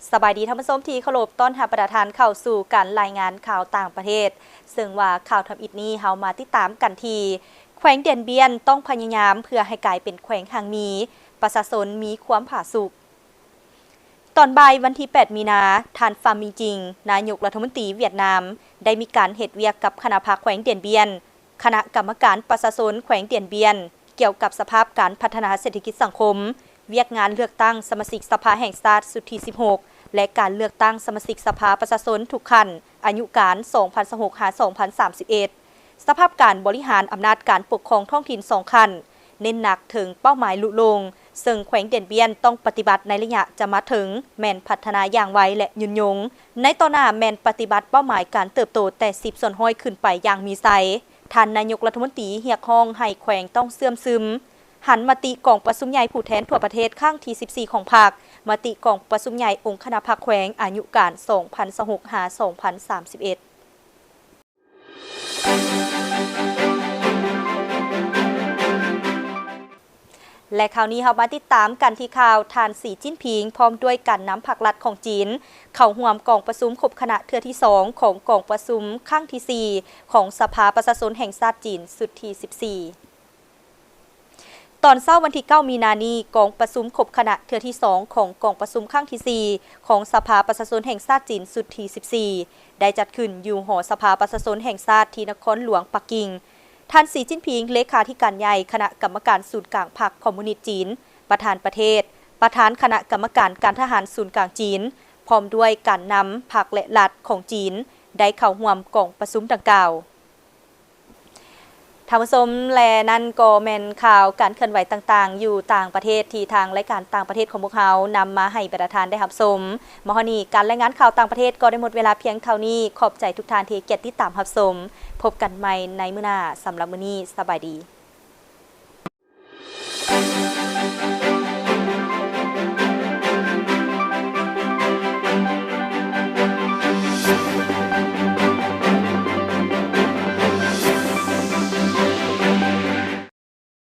สบายดีท่านผู้ชมที่เคารพต้อนรับประธานเข้าสู่การรายงานข่าวต่างประเทศซึ่งว่าข่าวทำอิฐนี้เฮามาติดตามกันทีแขวงเดียนเบียนต้องพยายามเพื่อให้กลายเป็นแขวงหางมีประชาชนมีความผาสุกตอนบ่ายวันที่ 8 มีนาท่านฟามิงจิงนายกรัฐมนตรีเวียดนามได้มีการเฮ็ดเวียกกับคณะพรรคแขวงเดียนเบียนคณะกรรมการประชาชนแขวงเดียนเบียนเกี่ยวกับสภาพการพัฒนาเศรษฐกิจสังคมเวียกงานเลือกตั้งสมาชิกสภาแห่งชาติสุดที่ 16และการเลือกตั้งสมาชิกสภาประชาชนทุกขั้นอายุการ 2026-2031 สภาพการบริหารอำนาจการปกครองท้องถิ่น2ขั้นเน้นหนักถึงเป้าหมายลุลงซึ่งแขวงเดียนเบียนต้องปฏิบัติในระยะจะมาถึงแม่นพัฒนาอย่างไวและยืนยงในต่อหน้าแม่นปฏิบัติเป้าหมายการเติบโตแต่10 ส่วนห้อยขึ้นไปอย่างมีไสท่านนายกรัฐมนตรีเรียกร้องให้แขวงต้องเสื่อมซึมหันมติกองประชุมใหญ่ผู้แทนทั่วประเทศครั้งที่ 14 ของพรรคมติกองประชุมใหญ่องค์คณะพรรคแขวงอายุการ 2026-2031และคราวนี้เรามาติดตามกันที่ข่าวทานสีจิ้นผิงพร้อมด้วยการนำผักลัดของจีนเข้าร่วมกองประชุมครบคณะเทื่อที่ 2ของกองประชุมครั้งที่ 4ของสภาประชาชนแห่งชาติจีนสุดที่ 14ตอนเช้าวันที่ 9 มีนาคมนี้กองประชุมครบคณะเทื่อที่ 2ของกองประชุมครั้งที่ 4ของสภาประชาชนแห่งชาติจีนสุดที่ 14ได้จัดขึ้นอยู่หอสภาประชาชนแห่งชาติที่นครหลวงปักกิ่งท่านสีจิ้นผิงเลขาธิการใหญ่คณะกรรมการศูนย์กลางพรรคคอมมิวนิสต์จีนประธานประเทศประธานคณะกรรมการการทหารศูนย์กลางจีนพร้อมด้วยการนำพรรคและรัฐของจีนได้เข้าร่วมกองประชุมดังกล่าวท่านผู้ชมและนั่นก็แม่นข่าวการเคลื่อนไหวต่างๆอยู่ต่างประเทศที่ทางรายการต่างประเทศของพวกเขานำมาให้ประธานได้รับชมมอนี้การรายงานข่าวต่างประเทศก็ได้หมดเวลาเพียงเท่านี้ขอบใจทุกท่านที่เกียรติติดตามรับชมพบกันใหม่ในมื้อหน้าสำหรับมื้อนี้สบายดี